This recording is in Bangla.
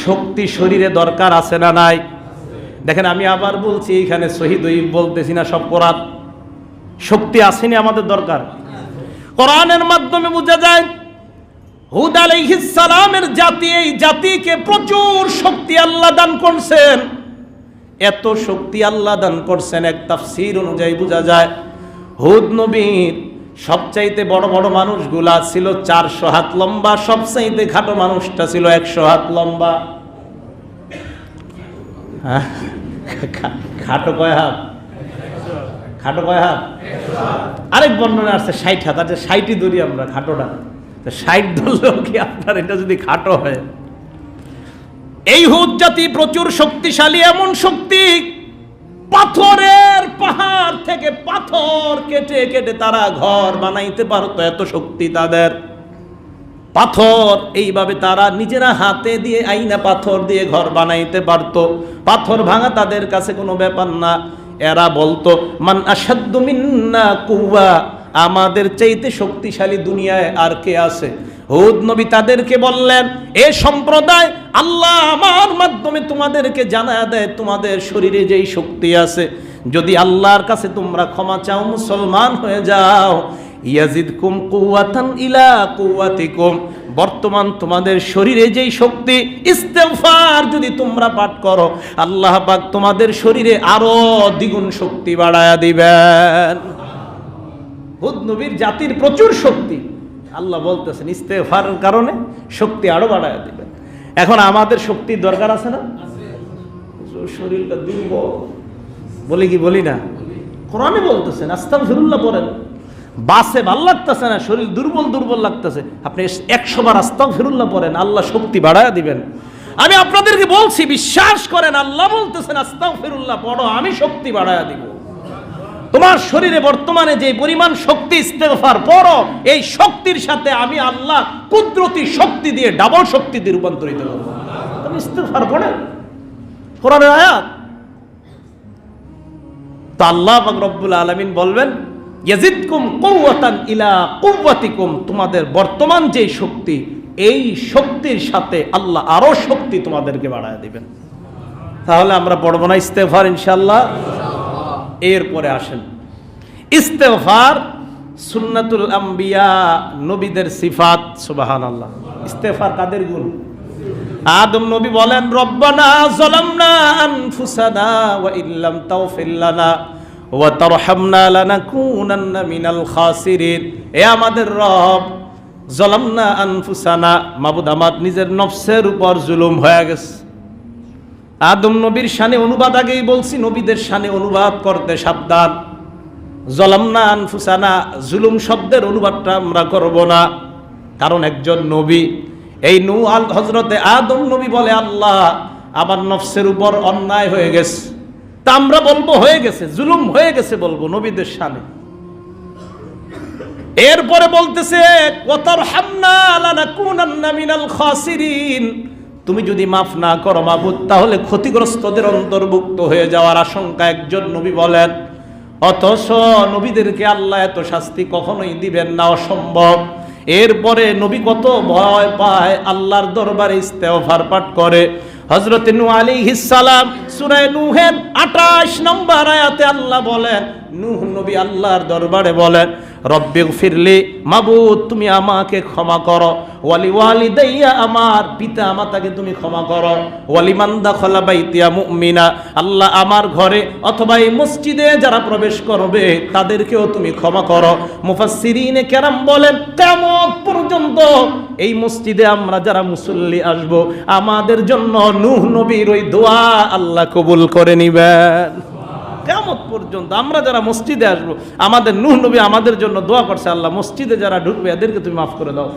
শক্তি শরীরে দরকার আছে না নাই? দেখেন আমি আবার বলছি, এখানে শহীদ বলতেছি না, সব কোরআন। শক্তি আসেনি আমাদের দরকার। কোরআনের মাধ্যমে বোঝা যায় হুদ আলাইহিস সালামের জাতি, এই জাতিকে প্রচুর শক্তি আল্লাহ দান করছেন। এত শক্তি আল্লাহ দান করছেন, এক তাফসীর অনুযায়ী বোঝা যায় হুদ নবীর সবচাইতে বড় বড় মানুষগুলা ছিল 400 হাত লম্বা, সবচাইতে খাটো মানুষটা ছিল 100 হাত লম্বা। খাটো কয় হাত? খাটো কয় হাত? আরেক বর্ণনা আছে 60 হাত। আচ্ছা 60ই ধরি আমরা খাটোটা, 60 ধরলেও কি আপনার এটা যদি খাটো হয়? এই হুদ জাতি প্রচুর শক্তিশালী, এমন শক্তি পাথরের পাহাড় থেকে পাথর কেটে কেটে তারা ঘর বানাইতে পারতো, এত শক্তি তাদের। পাথর এইভাবে তারা নিজেরা হাতে দিয়ে আইনা পাথর দিয়ে ঘর বানাইতে পারতো। পাথর ভাঙা তাদের কাছে কোনো ব্যাপার না। এরা বলতো মান আশাদ্দু মিন্না কুওয়া, আমাদের চাইতে শক্তিশালী দুনিয়ায় আর কে আছে? হুদ নবী তাদেরকে বললেন, এ সম্প্রদায়, আল্লাহ আমার মাধ্যমে তোমাদেরকে জানায়া দেয় তোমাদের শরীরে যেই শক্তি আছে, যদি আল্লাহর কাছে তোমরা ক্ষমা চাও, মুসলমান হয়ে যাও, ইয়াজিদকুম কুওয়াতান ইলা কুওয়াতিকুম, বর্তমান তোমাদের শরীরে যেই শক্তি, ইস্তেগফার যদি তোমরা পাঠ করো, আল্লাহ পাক তোমাদের শরীরে আরো দ্বিগুণ শক্তি বাড়ায়া দিবেন। হুদ নবীর জাতির প্রচুর শক্তি, আল্লাহ বলতেছেন ইস্তেগফারের কারণে শক্তি আরো বাড়ায়া দিবেন। এখন আমাদের শক্তির দরকার আছে না? শরীরটা দুর্বল বলি কি বলি না? কোরআনে বলতেছেন আস্তাগফিরুল্লাহ পড়েন, বাসে ভাল লাগতেছে না, শরীর দুর্বল দুর্বল লাগতেছে, আপনি 100 বার আস্তাগফিরুল্লাহ পড়েন, আল্লাহ শক্তি বাড়ায়া দিবেন। আমি আপনাদেরকে বলছি, বিশ্বাস করেন, আল্লাহ বলতেছেন আস্তাগফিরুল্লাহ পড়ো, আমি শক্তি বাড়ায়া দিব। তোমার শরীরে বর্তমানে যে পরিমাণ শক্তি, ইস্তেগফার পড়ো, এই শক্তির সাথে আমি আল্লাহ কুদরতি শক্তি দিয়ে ডাবল শক্তি দিয়ে রূপান্তরিত করব। তুমি ইস্তেগফার পড়েন, কোরআনের আয়াত। তো আল্লাহ পাক রব্বুল আলামিন বলবেন ইয়াজিদকুম কুওয়াতান ইলা কুওয়াতিকুম, তোমাদের বর্তমান যে শক্তি, এই শক্তির সাথে আল্লাহ আরো শক্তি তোমাদেরকে বাড়ায় দিবেন। তাহলে আমরা পড়ব না ইস্তেগফার ইনশাআল্লাহ? এরপরে আসেন, ইস্তেগফার সুন্নাতুল আম্বিয়া, নবীদের সিফাত। সুবহানাল্লাহ। ইস্তেগফার কাদের গুণ? আদম নবী বলেন রব্বানা যালামনা আনফুসানা ওয়া ইল্লাম তাগফির লানা ওয়া তারহামনা লানাকুনান্না মিনাল খাসিরিন। এ আমাদের রব, যালামনা আনফুসানা, মাবুদ আমার নিজের নফসের উপর জুলুম হয়ে গেছে। আদম নবীর শানে অনুবাদ আগেই বলছি, নবীদের শানে অনুবাদ করতে সাবধান। যালামনা আনফুসানা, জুলুম শব্দের অনুবাদটা আমরা করব না, কারণ একজন নবী, এই হযরতে আদম নবী বলে আল্লাহ আমার নফসের উপর অন্যায় হয়ে গেছে, তা আমরা বলবো হয়ে গেছে, জুলুম হয়ে গেছে বলবো নবীদের শানে। এরপরে বলতেছে ওয়াতারহামনা লানাকুনান্না মিনাল খাসিরিন, তুমি যদি মাফ না করো মাবুদ, তাহলে ক্ষতিগ্রস্তদের অন্তর্ভুক্ত হয়ে যাওয়ার আশঙ্কা একজন নবী বলেন। অথচ নবীদেরকে আল্লাহ এত শাস্তি কখনোই দিবেন না, অসম্ভব। এরপরে নবী কত ভয় পায়, আল্লাহর দরবারে ইস্তেগফার পাঠ করে। হযরত নূহ আলাইহিস সালাম সূরা নূহের 28 নম্বর আয়াতে আল্লাহ বলেন, নূহ নবী আল্লাহর দরবারে বলেন রব্বিগফিরলি, মাবুদ তুমি আমাকে ক্ষমা করো, ওয়ালি ওয়ালিদাইয়া, আমার পিতা মাতাকে তুমি ক্ষমা করো, ওয়ালিমান দাখালা বাইতিয়া মুমিনা, আল্লাহ আমার ঘরে অথবা এই মসজিদে যারা প্রবেশ করবে তাদেরকেও তুমি ক্ষমা করো। মুফাসসিরিনে কেরাম বলেন কিয়ামত পর্যন্ত এই মসজিদে আমরা যারা মুসল্লি আসব, আমাদের জন্য নূহ নবীর ওই দোয়া আল্লাহ কবুল করে নিবেন। কিয়ামত পর্যন্ত আমরা যারা মসজিদে আসবো, আমাদের নূহ নবী আমাদের জন্য দোয়া করছে, আল্লাহ মসজিদে যারা ঢুকবে এদেরকে তুমি মাফ করে দাও।